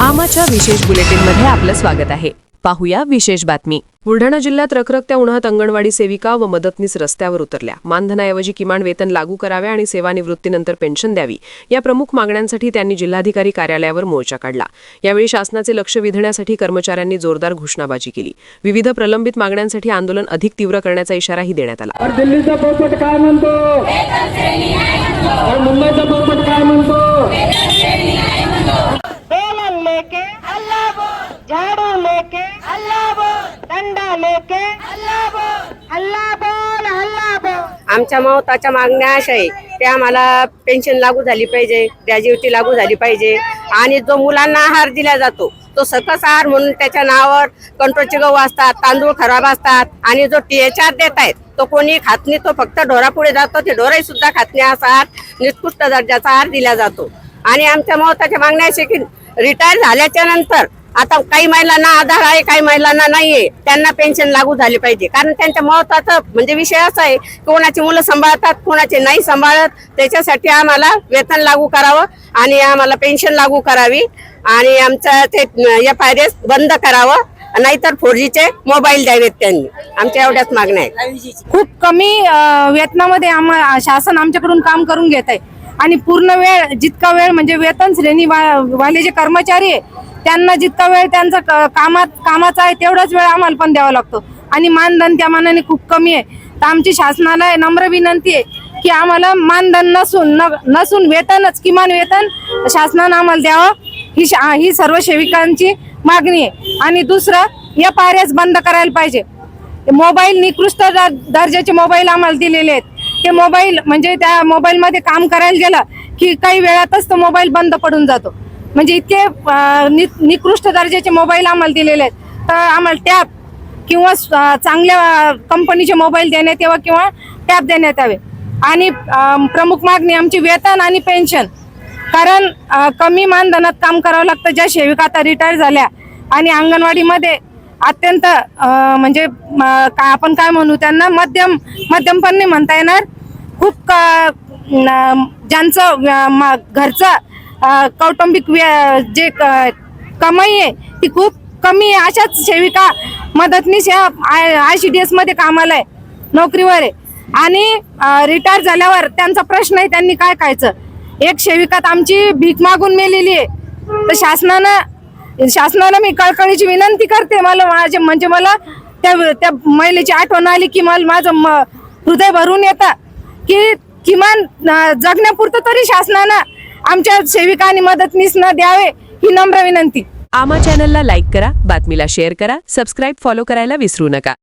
आमाच्या विशेष बुलेटिनमध्ये आपलं स्वागत आहे। पाहूया विशेष बातमी। बुलढाणा जिल्ह्यात रखरखत्या उन्हात अंगणवाडी सेविका व मदतनीस रस्त्यावर उतरल्या। मानधनाऐवजी किमान वेतन लागू करावे आणि सेवानिवृत्तीनंतर पेन्शन द्यावी या प्रमुख मागण्यांसाठी त्यांनी जिल्हाधिकारी कार्यालयावर मोर्चा काढला। यावेळी शासनाचे लक्ष वेधण्यासाठी कर्मचाऱ्यांनी जोरदार घोषणाबाजी केली। विविध प्रलंबित मागण्यांसाठी आंदोलन अधिक तीव्र करण्याचा इशाराही देण्यात आला। दिल्लीचा पोपट काय म्हणतो? मुंबईचा पोपट काय म्हणतो? बेलन लेके अल्लाह बोल, झाड़ू लेके अल्लाह बोल, डंडा लेके अल्लाह बोल, अल्लाह बोल, अल्लाह बोल। आमच्या महत्त्वाच्या मागण्या अशा आहे ते आम्हाला पेन्शन लागू झाली पाहिजे, ग्रॅज्युएटी लागू झाली पाहिजे आणि जो मुलांना आहार दिला जातो तो सकस आहार म्हणून त्याच्या नावावर कंट्रोलचे गहू असतात, तांदूळ खराब असतात आणि जो THR देत आहेत तो कोणी खात नाही, तो फक्त ढोरापुढे जातो, ते ढोराही सुद्धा खात नाही असा आहार, निकृष्ट दर्जाचा आहार दिला जातो। आणि आमच्या महत्त्वाच्या मागण्या अशा की रिटायर झाल्याच्या नंतर आता काही महिलांना आधार आहे, काही महिलांना नाहीये, त्यांना पेन्शन लागू झाली पाहिजे। कारण त्यांच्या महत्त्वाचा म्हणजे विषय असा आहे की कोणाची मुलं सांभाळतात, कोणाचे नाही सांभाळत, त्याच्यासाठी आम्हाला वेतन लागू करावं आणि आम्हाला पेन्शन लागू करावी आणि आमचं ते FIRS बंद करावं, नाहीतर 4Gचे मोबाईल द्यावेत त्यांनी। आमच्या एवढ्याच मागण्या आहेत। खूप कमी वेतनामध्ये शासन आमच्याकडून काम करून घेत आहे आणि पूर्ण वेळ जितका वेळ म्हणजे वेतन श्रेणी वाले जे कर्मचारी आहे त्यांना जितका वेळ त्यांचा कामाचा आहे तेवढाच वेळ आम्हाला पण द्यावा लागतो आणि मानधन त्या मानाने खूप कमी आहे। तर आमची शासनाला नम्र विनंती आहे की आम्हाला मानधन नसून वेतनच, किमान वेतन शासनाने आम्हाला द्यावं, ही सर्व सेविकांची मागणी आहे। आणि दुसरं FIRS बंद करायला पाहिजे। मोबाईल निकृष्ट दर्जाचे मोबाईल आम्हाला दिलेले आहेत, ते मोबाईल म्हणजे त्या मोबाईल मध्ये काम करायला गेलं की काही वेळातच तो मोबाईल बंद पडून जातो, म्हणजे इतके निकृष्ट दर्जाचे मोबाईल आम्हाला दिलेले आहेत। तर आम्हाला टॅब किंवा चांगल्या कंपनीचे मोबाईल देण्यात यावं किंवा टॅब देण्यात यावे। आणि प्रमुख मागणी आमची वेतन आणि पेन्शन, कारण कमी मानधनात काम करावं लागतं। ज्या सेविका आता रिटायर झाल्या आणि अंगणवाडीमध्ये अत्यंत म्हणजे आपण काय म्हणू त्यांना मध्यम पण नाही म्हणता येणार, खूप ज्यांचं घरचं कौटुंबिक जे कमाई आहे ती खूप कमी आहे, अशाच सेविका मदतनीस या ICDS मध्ये कामाला आहे, नोकरीवर आहे आणि रिटायर झाल्यावर त्यांचा प्रश्न आहे त्यांनी काय खायचं। एक सेविका आमची भीक मागून मेलेली आहे। तर शासनाला मी कळकळीची विनंती करते, मला त्या महिलेची आठवण आली की माझं हृदय भरून येतं की किमान जगण्यापुरतं तरी शासनानं आमच्या सेविका आणि मदतनीसना द्यावे, ही नम्र विनंती। आमा चॅनलला लाईक करा, बातमीला शेअर करा, सबस्क्राईब फॉलो करायला विसरू नका।